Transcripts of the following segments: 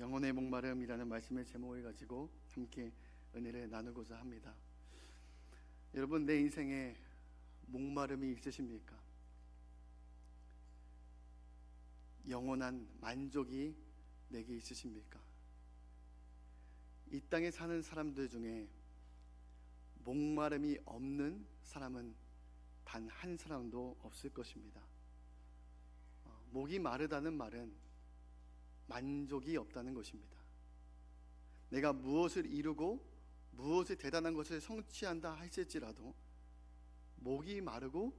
영혼의 목마름이라는 말씀의 제목을 가지고 함께 은혜를 나누고자 합니다. 여러분, 내 인생에 목마름이 있으십니까? 영원한 만족이 내게 있으십니까? 이 땅에 사는 사람들 중에 목마름이 없는 사람은 단 한 사람도 없을 것입니다. 목이 마르다는 말은 만족이 없다는 것입니다. 내가 무엇을 이루고 무엇을 대단한 것을 성취한다 할지라도 목이 마르고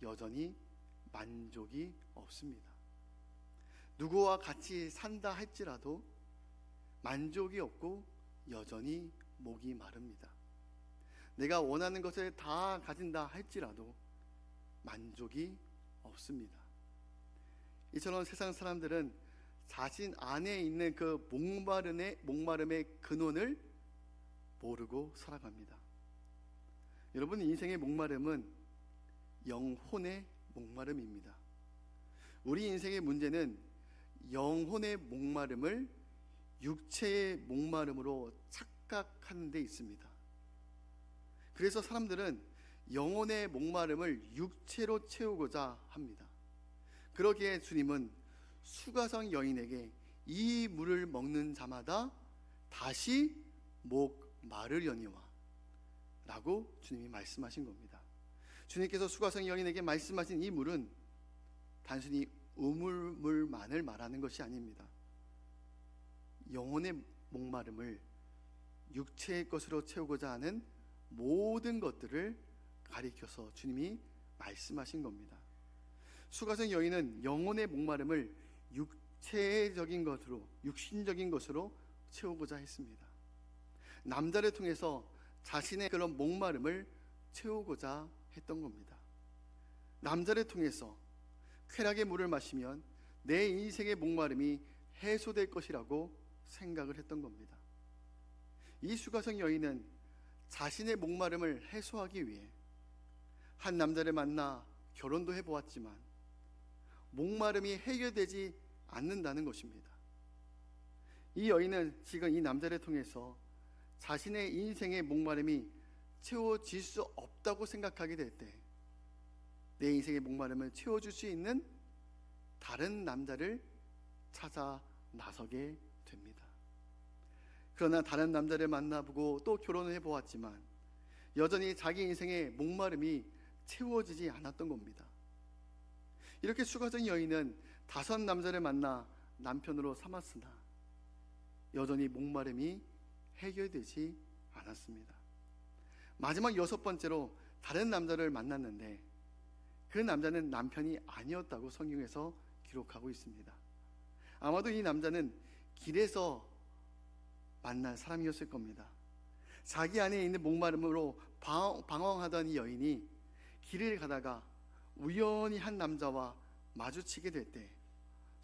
여전히 만족이 없습니다. 누구와 같이 산다 할지라도 만족이 없고 여전히 목이 마릅니다. 내가 원하는 것을 다 가진다 할지라도 만족이 없습니다. 이처럼 세상 사람들은 자신 안에 있는 그 목마름의 근원을 모르고 살아갑니다. 여러분, 인생의 목마름은 영혼의 목마름입니다. 우리 인생의 문제는 영혼의 목마름을 육체의 목마름으로 착각하는 데 있습니다. 그래서 사람들은 영혼의 목마름을 육체로 채우고자 합니다. 그러기에 주님은 수가성 여인에게 이 물을 먹는 자마다 다시 목 마르려니와 라고 주님이 말씀하신 겁니다. 주님께서 수가성 여인에게 말씀하신 이 물은 단순히 우물물만을 말하는 것이 아닙니다. 영혼의 목마름을 육체의 것으로 채우고자 하는 모든 것들을 가리켜서 주님이 말씀하신 겁니다. 수가성 여인은 영혼의 목마름을 육체적인 것으로, 육신적인 것으로 채우고자 했습니다. 남자를 통해서 자신의 그런 목마름을 채우고자 했던 겁니다. 남자를 통해서 쾌락의 물을 마시면 내 인생의 목마름이 해소될 것이라고 생각을 했던 겁니다. 이 수가성 여인은 자신의 목마름을 해소하기 위해 한 남자를 만나 결혼도 해보았지만 목마름이 해결되지 않는다는 것입니다. 이 여인은 지금 이 남자를 통해서 자신의 인생의 목마름이 채워질 수 없다고 생각하게 될 때 내 인생의 목마름을 채워줄 수 있는 다른 남자를 찾아 나서게 됩니다. 그러나 다른 남자를 만나보고 또 결혼을 해보았지만 여전히 자기 인생의 목마름이 채워지지 않았던 겁니다. 이렇게 수가성 여인은 5 남자를 만나 남편으로 삼았으나 여전히 목마름이 해결되지 않았습니다. 마지막 6번째로 다른 남자를 만났는데 그 남자는 남편이 아니었다고 성경에서 기록하고 있습니다. 아마도 이 남자는 길에서 만난 사람이었을 겁니다. 자기 안에 있는 목마름으로 방황하던 이 여인이 길을 가다가 우연히 한 남자와 마주치게 될 때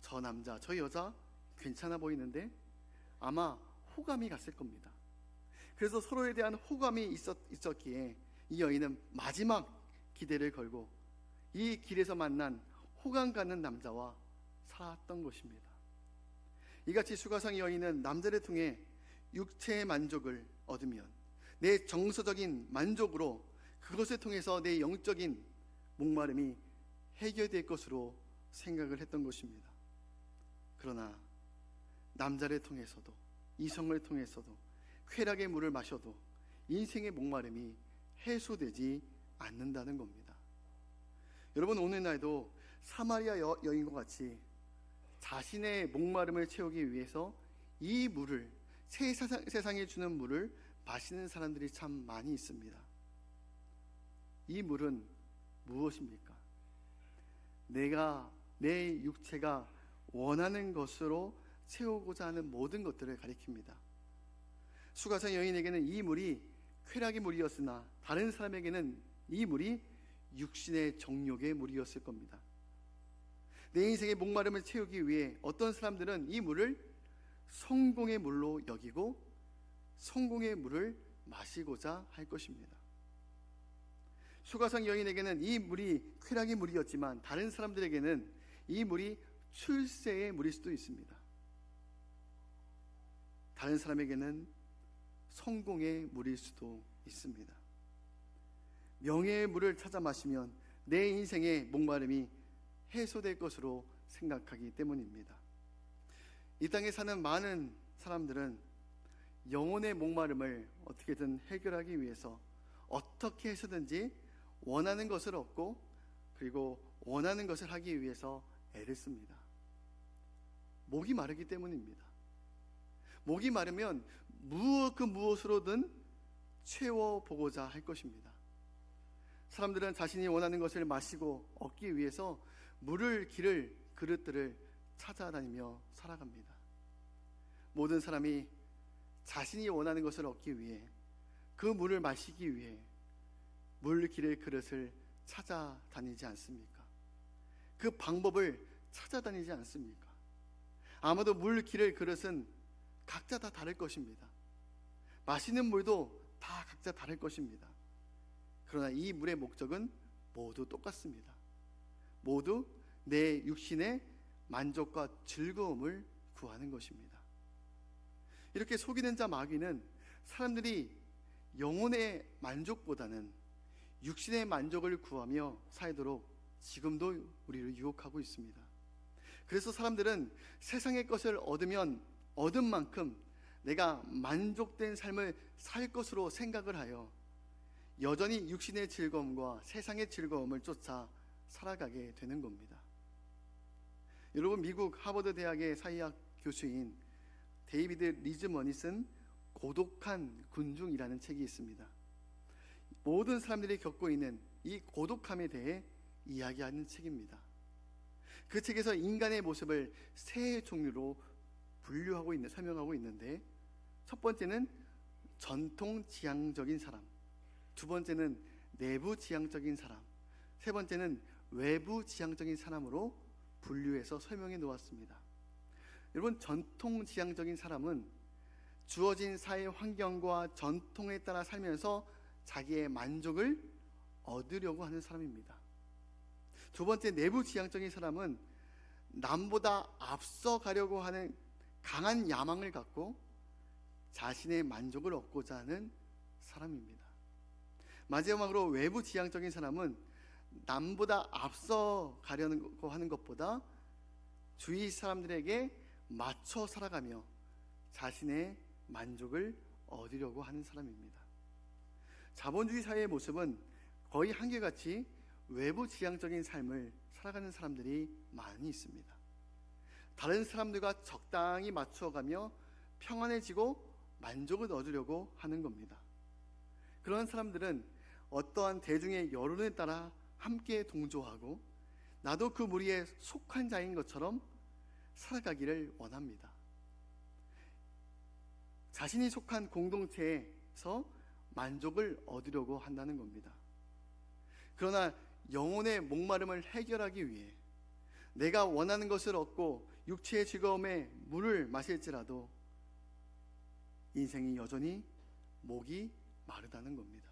저 남자, 저 여자 괜찮아 보이는데 아마 호감이 갔을 겁니다. 그래서 서로에 대한 호감이 있었기에 이 여인은 마지막 기대를 걸고 이 길에서 만난 호감 가는 남자와 살았던 것입니다. 이같이 수가성 여인은 남자를 통해 육체의 만족을 얻으면 내 정서적인 만족으로 그것을 통해서 내 영적인 목마름이 해결될 것으로 생각을 했던 것입니다. 그러나 남자를 통해서도 이성을 통해서도 쾌락의 물을 마셔도 인생의 목마름이 해소되지 않는다는 겁니다. 여러분, 오늘날도 사마리아 여인과 같이 자신의 목마름을 채우기 위해서 이 물을, 세상에 주는 물을 마시는 사람들이 참 많이 있습니다. 이 물은 무엇입니까? 내 육체가 원하는 것으로 채우고자 하는 모든 것들을 가리킵니다. 수가성 여인에게는 이 물이 쾌락의 물이었으나 다른 사람에게는 이 물이 육신의 정욕의 물이었을 겁니다. 내 인생의 목마름을 채우기 위해 어떤 사람들은 이 물을 성공의 물로 여기고 성공의 물을 마시고자 할 것입니다. 수가성 여인에게는 이 물이 쾌락의 물이었지만 다른 사람들에게는 이 물이 출세의 물일 수도 있습니다. 다른 사람에게는 성공의 물일 수도 있습니다. 명예의 물을 찾아 마시면 내 인생의 목마름이 해소될 것으로 생각하기 때문입니다. 이 땅에 사는 많은 사람들은 영혼의 목마름을 어떻게든 해결하기 위해서 어떻게 해서든지 원하는 것을 얻고 그리고 원하는 것을 하기 위해서 애를 씁니다. 목이 마르기 때문입니다. 목이 마르면 그 무엇으로든 채워보고자 할 것입니다. 사람들은 자신이 원하는 것을 마시고 얻기 위해서 물을 기를 그릇들을 찾아다니며 살아갑니다. 모든 사람이 자신이 원하는 것을 얻기 위해 그 물을 마시기 위해 물 기를 그릇을 찾아다니지 않습니까? 그 방법을 찾아다니지 않습니까? 아마도 물 기를 그릇은 각자 다 다를 것입니다. 마시는 물도 다 각자 다를 것입니다. 그러나 이 물의 목적은 모두 똑같습니다. 모두 내 육신의 만족과 즐거움을 구하는 것입니다. 이렇게 속이는 자 마귀는 사람들이 영혼의 만족보다는 육신의 만족을 구하며 살도록 지금도 우리를 유혹하고 있습니다. 그래서 사람들은 세상의 것을 얻으면 얻은 만큼 내가 만족된 삶을 살 것으로 생각을 하여 여전히 육신의 즐거움과 세상의 즐거움을 쫓아 살아가게 되는 겁니다. 여러분, 미국 하버드 대학의 사회학 교수인 데이비드 리즈먼이 쓴 고독한 군중이라는 책이 있습니다. 모든 사람들이 겪고 있는 이 고독함에 대해 이야기하는 책입니다. 그 책에서 인간의 모습을 세 종류로 설명하고 있는데, 첫 번째는 전통 지향적인 사람, 두 번째는 내부 지향적인 사람, 세 번째는 외부 지향적인 사람으로 분류해서 설명해 놓았습니다. 여러분, 전통 지향적인 사람은 주어진 사회 환경과 전통에 따라 살면서 자기의 만족을 얻으려고 하는 사람입니다. 두 번째, 내부 지향적인 사람은 남보다 앞서 가려고 하는 강한 야망을 갖고 자신의 만족을 얻고자 하는 사람입니다. 마지막으로 외부 지향적인 사람은 남보다 앞서 가려고 하는 것보다 주위 사람들에게 맞춰 살아가며 자신의 만족을 얻으려고 하는 사람입니다. 자본주의 사회의 모습은 거의 한결같이 외부 지향적인 삶을 살아가는 사람들이 많이 있습니다. 다른 사람들과 적당히 맞춰가며 평안해지고 만족을 얻으려고 하는 겁니다. 그런 사람들은 어떠한 대중의 여론에 따라 함께 동조하고 나도 그 무리에 속한 자인 것처럼 살아가기를 원합니다. 자신이 속한 공동체에서 만족을 얻으려고 한다는 겁니다. 그러나 영혼의 목마름을 해결하기 위해 내가 원하는 것을 얻고 육체의 즐거움에 물을 마실지라도 인생이 여전히 목이 마르다는 겁니다.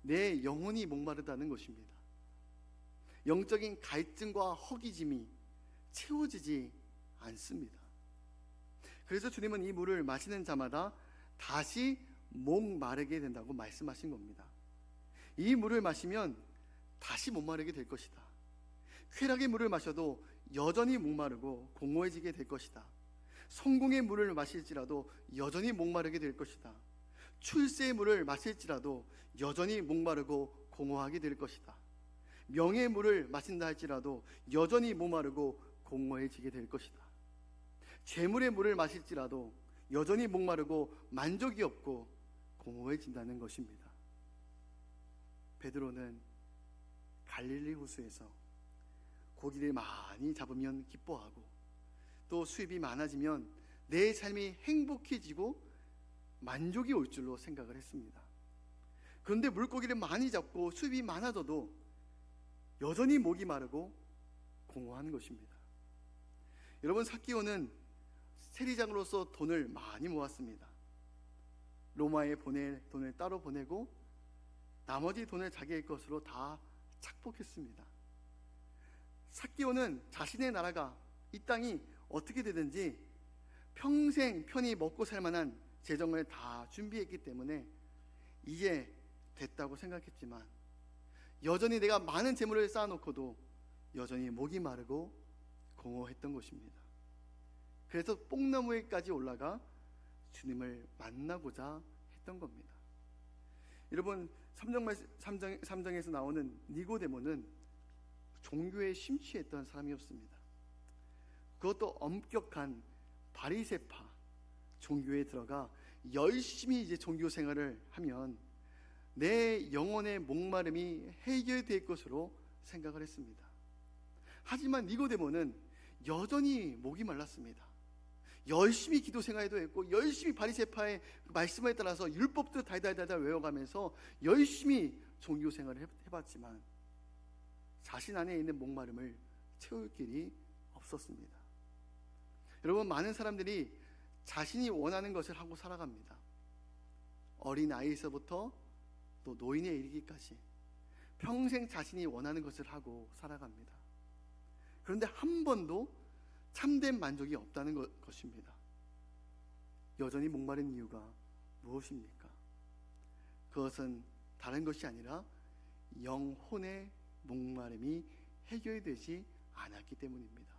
내 영혼이 목마르다는 것입니다. 영적인 갈증과 허기짐이 채워지지 않습니다. 그래서 주님은 이 물을 마시는 자마다 다시 목 마르게 된다고 말씀하신 겁니다. 이 물을 마시면 다시 못 마르게 될 것이다. 쾌락의 물을 마셔도 여전히 목마르고 공허해지게 될 것이다. 성공의 물을 마실지라도 여전히 목마르게 될 것이다. 출세의 물을 마실지라도 여전히 목마르고 공허하게 될 것이다. 명예의 물을 마신다 할지라도 여전히 목마르고 공허해지게 될 것이다. 재물의 물을 마실지라도 여전히 목마르고 만족이 없고 공허해진다는 것입니다. 베드로는 갈릴리 호수에서 고기를 많이 잡으면 기뻐하고 또 수입이 많아지면 내 삶이 행복해지고 만족이 올 줄로 생각을 했습니다. 그런데 물고기를 많이 잡고 수입이 많아져도 여전히 목이 마르고 공허한 것입니다. 여러분, 삭개오는 세리장으로서 돈을 많이 모았습니다. 로마에 보낼 돈을 따로 보내고 나머지 돈을 자기의 것으로 다 착복했습니다. 삭개오는 자신의 나라가, 이 땅이 어떻게 되든지 평생 편히 먹고 살 만한 재정을 다 준비했기 때문에 이제 됐다고 생각했지만 여전히 내가 많은 재물을 쌓아놓고도 여전히 목이 마르고 공허했던 것입니다. 그래서 뽕나무에까지 올라가 주님을 만나고자 했던 겁니다. 여러분, 3장에서 나오는 니고데모는 종교에 심취했던 사람이었습니다. 그것도 엄격한 바리새파 종교에 들어가 열심히 이제 종교 생활을 하면 내 영혼의 목마름이 해결될 것으로 생각을 했습니다. 하지만 니고데모는 여전히 목이 말랐습니다. 열심히 기도 생활도 했고 열심히 바리새파의 말씀에 따라서 율법도 달달달달 외워가면서 열심히 종교 생활을 해봤지만 자신 안에 있는 목마름을 채울 길이 없었습니다. 여러분, 많은 사람들이 자신이 원하는 것을 하고 살아갑니다. 어린 아이에서부터 또 노인에 이르기까지 평생 자신이 원하는 것을 하고 살아갑니다. 그런데 한 번도 참된 만족이 없다는 것입니다. 여전히 목마른 이유가 무엇입니까? 그것은 다른 것이 아니라 영혼의 목마름이 해결되지 않았기 때문입니다.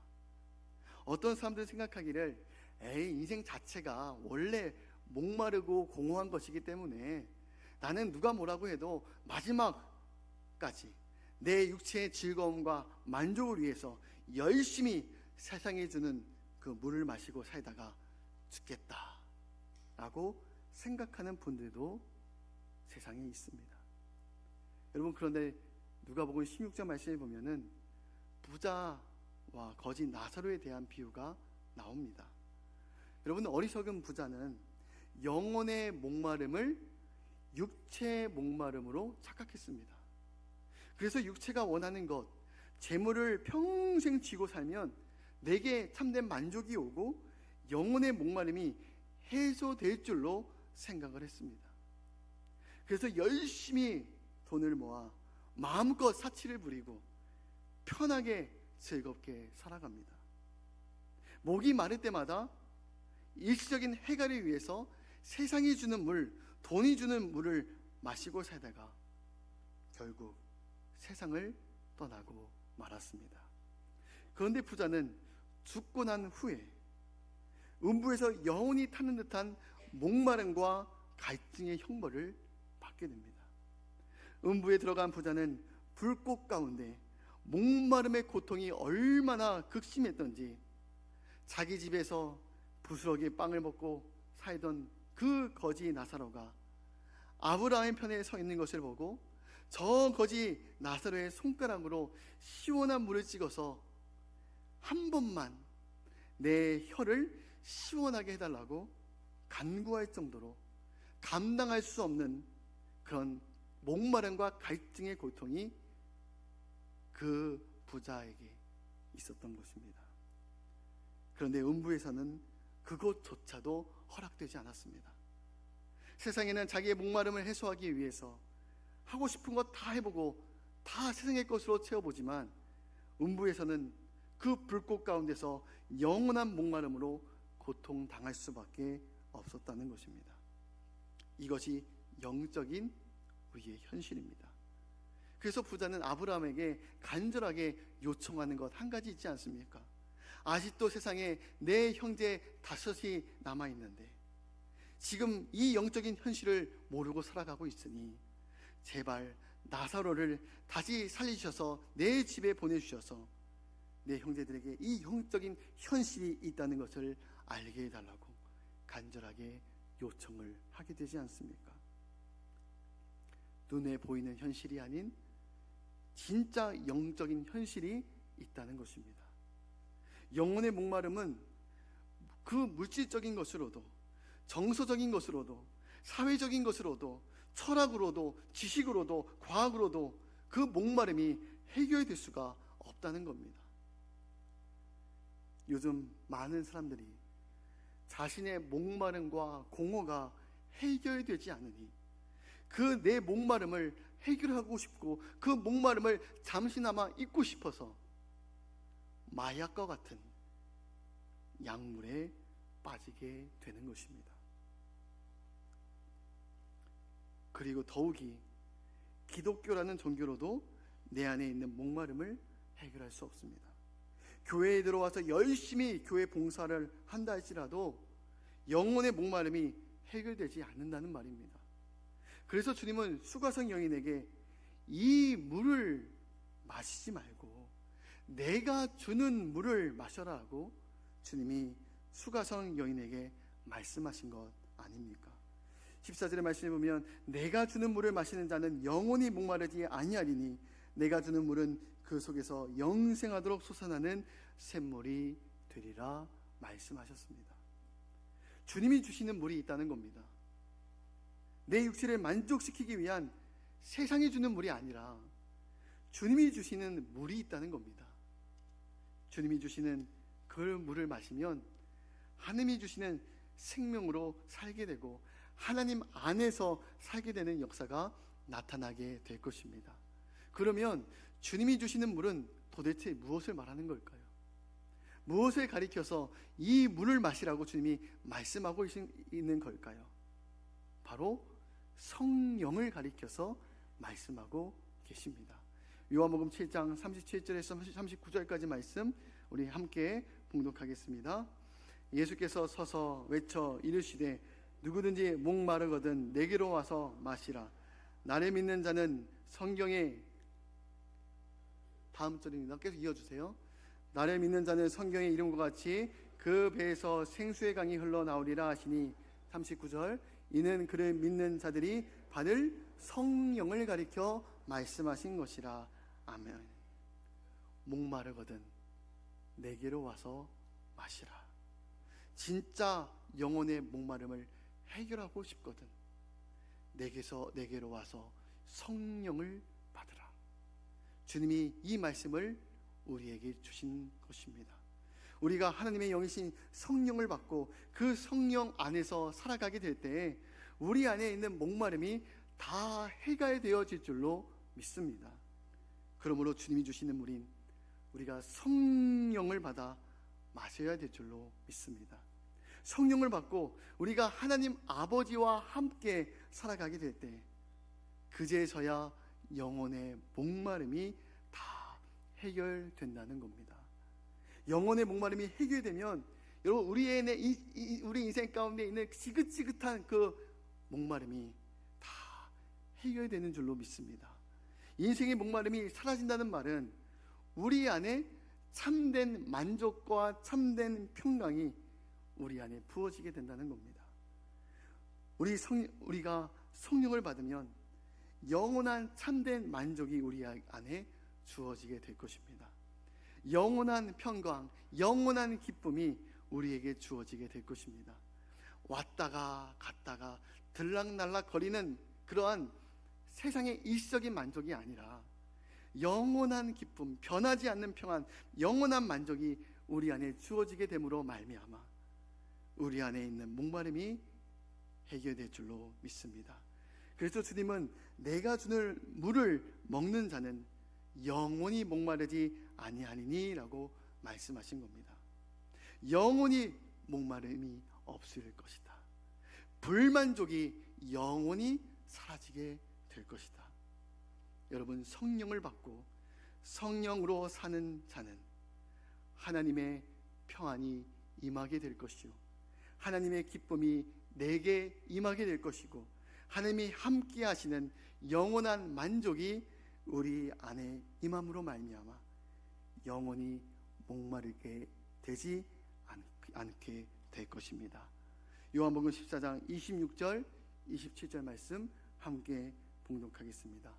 어떤 사람들은 생각하기를 인생 자체가 원래 목마르고 공허한 것이기 때문에 나는 누가 뭐라고 해도 마지막까지 내 육체의 즐거움과 만족을 위해서 열심히 세상에 주는 그 물을 마시고 살다가 죽겠다라고 생각하는 분들도 세상에 있습니다. 여러분, 그런데 누가복음 16장 말씀에 보면은 부자와 거지 나사로에 대한 비유가 나옵니다. 여러분, 어리석은 부자는 영혼의 목마름을 육체의 목마름으로 착각했습니다. 그래서 육체가 원하는 것, 재물을 평생 쥐고 살면 내게 참된 만족이 오고 영혼의 목마름이 해소될 줄로 생각을 했습니다. 그래서 열심히 돈을 모아 마음껏 사치를 부리고 편하게 즐겁게 살아갑니다. 목이 마를 때마다 일시적인 해결을 위해서 세상이 주는 물, 돈이 주는 물을 마시고 살다가 결국 세상을 떠나고 말았습니다. 그런데 부자는 죽고 난 후에 음부에서 영원히 타는 듯한 목마름과 갈증의 형벌을 받게 됩니다. 음부에 들어간 부자는 불꽃 가운데 목마름의 고통이 얼마나 극심했던지 자기 집에서 부스러기 빵을 먹고 살던 그 거지 나사로가 아브라함의 편에 서 있는 것을 보고 저 거지 나사로의 손가락으로 시원한 물을 찍어서 한 번만 내 혀를 시원하게 해달라고 간구할 정도로 감당할 수 없는 그런 목마름과 갈증의 고통이 그 부자에게 있었던 것입니다. 그런데 음부에서는 그것조차도 허락되지 않았습니다. 세상에는 자기의 목마름을 해소하기 위해서 하고 싶은 것 다 해보고 다 세상의 것으로 채워보지만 음부에서는 그 불꽃 가운데서 영원한 목마름으로 고통당할 수밖에 없었다는 것입니다. 이것이 영적인 우리의 현실입니다. 그래서 부자는 아브라함에게 간절하게 요청하는 것 한 가지 있지 않습니까? 아직도 세상에 내 형제 5이 남아있는데 지금 이 영적인 현실을 모르고 살아가고 있으니 제발 나사로를 다시 살리셔서 내 집에 보내주셔서 내 형제들에게 이 영적인 현실이 있다는 것을 알게 해달라고 간절하게 요청을 하게 되지 않습니까? 눈에 보이는 현실이 아닌 진짜 영적인 현실이 있다는 것입니다. 영혼의 목마름은 그 물질적인 것으로도 정서적인 것으로도 사회적인 것으로도 철학으로도 지식으로도 과학으로도 그 목마름이 해결될 수가 없다는 겁니다. 요즘 많은 사람들이 자신의 목마름과 공허가 해결되지 않으니 그 내 목마름을 해결하고 싶고 그 목마름을 잠시나마 잊고 싶어서 마약과 같은 약물에 빠지게 되는 것입니다. 그리고 더욱이 기독교라는 종교로도 내 안에 있는 목마름을 해결할 수 없습니다. 교회에 들어와서 열심히 교회 봉사를 한다 할지라도 영혼의 목마름이 해결되지 않는다는 말입니다. 그래서 주님은 수가성 여인에게 이 물을 마시지 말고 내가 주는 물을 마셔라 하고 주님이 수가성 여인에게 말씀하신 것 아닙니까? 14절의 말씀에 보면 내가 주는 물을 마시는 자는 영원히 목마르지 아니하리니 내가 주는 물은 그 속에서 영생하도록 솟아나는 샘물이 되리라 말씀하셨습니다. 주님이 주시는 물이 있다는 겁니다. 내 육체를 만족시키기 위한 세상이 주는 물이 아니라 주님이 주시는 물이 있다는 겁니다. 주님이 주시는 그 물을 마시면 하나님이 주시는 생명으로 살게 되고 하나님 안에서 살게 되는 역사가 나타나게 될 것입니다. 그러면 주님이 주시는 물은 도대체 무엇을 말하는 걸까요? 무엇을 가리켜서 이 물을 마시라고 주님이 말씀하고 있는 걸까요? 바로 성령을 가리켜서 말씀하고 계십니다. 요한복음 7장 37절에서 39절까지 말씀 우리 함께 봉독하겠습니다. 예수께서 서서 외쳐 이르시되 누구든지 목마르거든 내게로 와서 마시라. 나를 믿는 자는 성경에 다음 절입니다. 계속 이어주세요. 나를 믿는 자는 성경의 이름과 같이 그 배에서 생수의 강이 흘러나오리라 하시니 39절 이는 그를 믿는 자들이 받을 성령을 가리켜 말씀하신 것이라. 아멘. 목마르거든 내게로 와서 마시라. 진짜 영혼의 목마름을 해결하고 싶거든 내게로 와서 성령을 받으라. 주님이 이 말씀을 우리에게 주신 것입니다. 우리가 하나님의 영이신 성령을 받고 그 성령 안에서 살아가게 될 때에 우리 안에 있는 목마름이 다 해결되어질 줄로 믿습니다. 그러므로 주님이 주시는 물인 우리가 성령을 받아 마셔야 될 줄로 믿습니다. 성령을 받고 우리가 하나님 아버지와 함께 살아가게 될 때 그제서야 영혼의 목마름이 다 해결된다는 겁니다. 영혼의 목마름이 해결되면 여러분 우리 인생 가운데 있는 지긋지긋한 그 목마름이 다 해결되는 줄로 믿습니다. 인생의 목마름이 사라진다는 말은 우리 안에 참된 만족과 참된 평강이 우리 안에 부어지게 된다는 겁니다. 우리가 성령을 받으면 영원한 참된 만족이 우리 안에 주어지게 될 것입니다. 영원한 평강, 영원한 기쁨이 우리에게 주어지게 될 것입니다. 왔다가 갔다가 들락날락 거리는 그러한 세상의 일시적인 만족이 아니라 영원한 기쁨, 변하지 않는 평안, 영원한 만족이 우리 안에 주어지게 됨으로 말미암아 우리 안에 있는 목마름이 해결될 줄로 믿습니다. 그래서 주님은 내가 주는 물을 먹는 자는 영원히 목마르지 아니하리니 라고 말씀하신 겁니다. 영원히 목마름이 없을 것이다. 불만족이 영원히 사라지게 될 것이다. 여러분, 성령을 받고 성령으로 사는 자는 하나님의 평안이 임하게 될 것이요 하나님의 기쁨이 내게 임하게 될 것이고 하나님이 함께 하시는 영원한 만족이 우리 안에 임함으로 말미암아 영원히 목마르게 되지 않게 될 것입니다. 요한복음 14장 26절 27절 말씀 함께 봉독하겠습니다.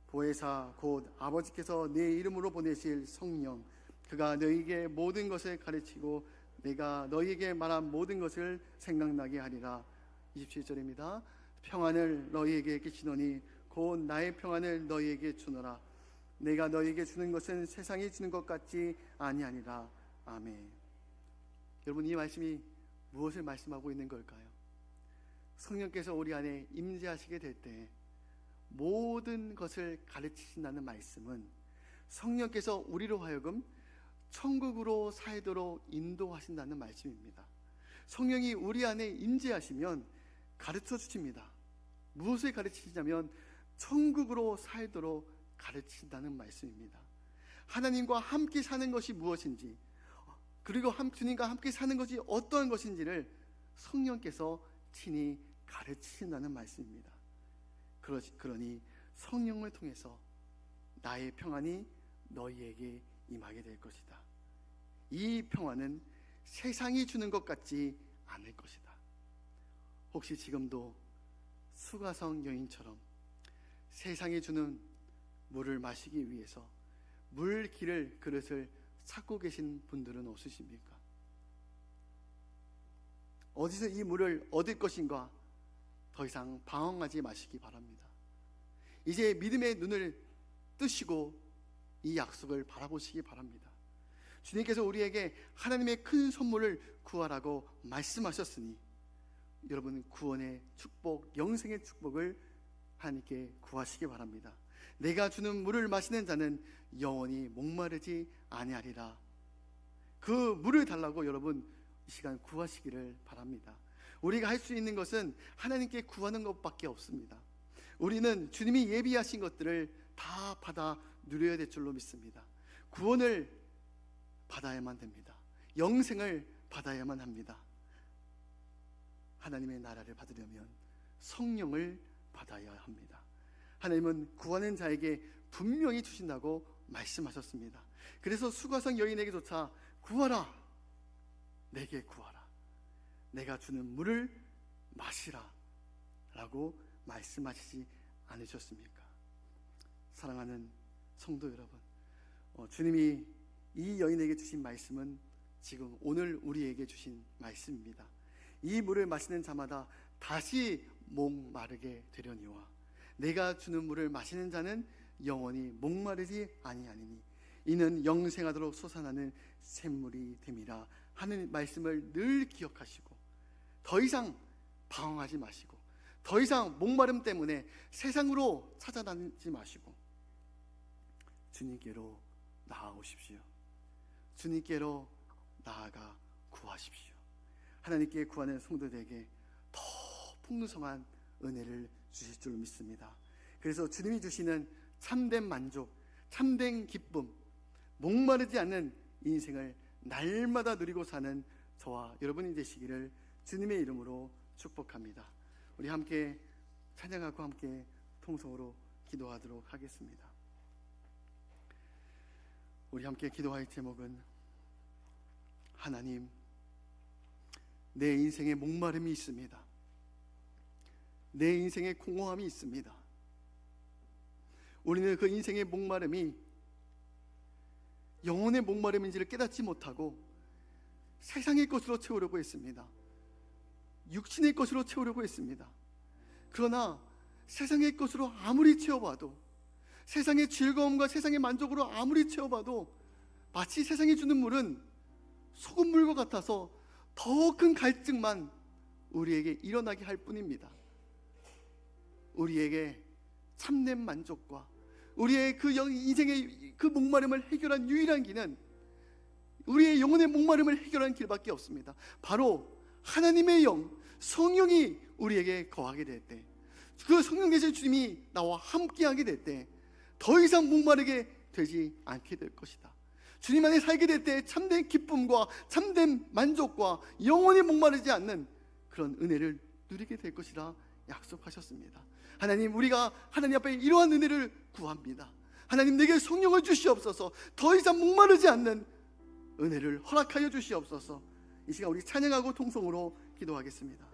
보혜사 곧 아버지께서 내 이름으로 보내실 성령 그가 너희에게 모든 것을 가르치고 내가 너희에게 말한 모든 것을 생각나게 하리라. 27절입니다. 평안을 너희에게 끼치노니 곧 나의 평안을 너희에게 주노라. 내가 너희에게 주는 것은 세상이 주는 것 같지 아니하니라. 아멘. 여러분, 이 말씀이 무엇을 말씀하고 있는 걸까요? 성령께서 우리 안에 임재하시게 될 때 모든 것을 가르치신다는 말씀은 성령께서 우리로 하여금 천국으로 살도록 인도하신다는 말씀입니다. 성령이 우리 안에 임재하시면 가르쳐 주십니다. 무엇을 가르치시냐면 천국으로 살도록 가르친다는 말씀입니다. 하나님과 함께 사는 것이 무엇인지, 그리고 주님과 함께 사는 것이 어떠한 것인지를 성령께서 친히 가르치신다는 말씀입니다. 그러니 성령을 통해서 나의 평안이 너희에게 임하게 될 것이다. 이 평안은 세상이 주는 것 같지 않을 것이다. 혹시 지금도 수가성 여인처럼 세상이 주는 물을 마시기 위해서 그릇을 찾고 계신 분들은 없으십니까? 어디서 이 물을 얻을 것인가 더 이상 방황하지 마시기 바랍니다. 이제 믿음의 눈을 뜨시고 이 약속을 바라보시기 바랍니다. 주님께서 우리에게 하나님의 큰 선물을 구하라고 말씀하셨으니 여러분 구원의 축복, 영생의 축복을 하나님께 구하시기 바랍니다. 내가 주는 물을 마시는 자는 영원히 목마르지 아니하리라. 그 물을 달라고 여러분 이 시간 구하시기를 바랍니다. 우리가 할 수 있는 것은 하나님께 구하는 것밖에 없습니다. 우리는 주님이 예비하신 것들을 다 받아 누려야 될 줄로 믿습니다. 구원을 받아야만 됩니다. 영생을 받아야만 합니다. 하나님의 나라를 받으려면 성령을 받아야 합니다. 하나님은 구하는 자에게 분명히 주신다고 말씀하셨습니다. 그래서 수가성 여인에게조차 구하라, 내게 구하라, 내가 주는 물을 마시라 라고 말씀하시지 않으셨습니까? 사랑하는 성도 여러분, 주님이 이 여인에게 주신 말씀은 지금 오늘 우리에게 주신 말씀입니다. 이 물을 마시는 자마다 다시 목마르게 되려니와 내가 주는 물을 마시는 자는 영원히 목마르지 아니하니니 이는 영생하도록 솟아나는 샘물이 됨이라 하는 말씀을 늘 기억하시고 더 이상 방황하지 마시고 더 이상 목마름 때문에 세상으로 찾아다니지 마시고 주님께로 나아오십시오. 주님께로 나아가 구하십시오. 하나님께 구하는 성도들에게 더 풍성한 은혜를 주실 줄 믿습니다. 그래서 주님이 주시는 참된 만족, 참된 기쁨, 목마르지 않는 인생을 날마다 누리고 사는 저와 여러분이 되시기를 주님의 이름으로 축복합니다. 우리 함께 찬양하고 함께 통성으로 기도하도록 하겠습니다. 우리 함께 기도할 제목은 하나님, 내 인생에 목마름이 있습니다. 내 인생에 공허함이 있습니다. 우리는 그 인생의 목마름이 영혼의 목마름인지를 깨닫지 못하고 세상의 것으로 채우려고 했습니다. 육신의 것으로 채우려고 했습니다. 그러나 세상의 것으로 아무리 채워봐도, 세상의 즐거움과 세상의 만족으로 아무리 채워봐도 마치 세상이 주는 물은 소금물과 같아서 더 큰 갈증만 우리에게 일어나게 할 뿐입니다. 우리에게 참된 만족과 우리의 그 인생의 그 목마름을 해결한 유일한 길은, 우리의 영혼의 목마름을 해결하는 길밖에 없습니다. 바로 하나님의 영, 성령이 우리에게 거하게 될 때, 그 성령 되신 주님이 나와 함께하게 될 때 더 이상 목마르게 되지 않게 될 것이다. 주님 안에 살게 될 때 참된 기쁨과 참된 만족과 영원히 목마르지 않는 그런 은혜를 누리게 될 것이라 약속하셨습니다. 하나님, 우리가 하나님 앞에 이러한 은혜를 구합니다. 하나님, 내게 성령을 주시옵소서. 더 이상 목마르지 않는 은혜를 허락하여 주시옵소서. 이 시간 우리 찬양하고 통성으로 기도하겠습니다.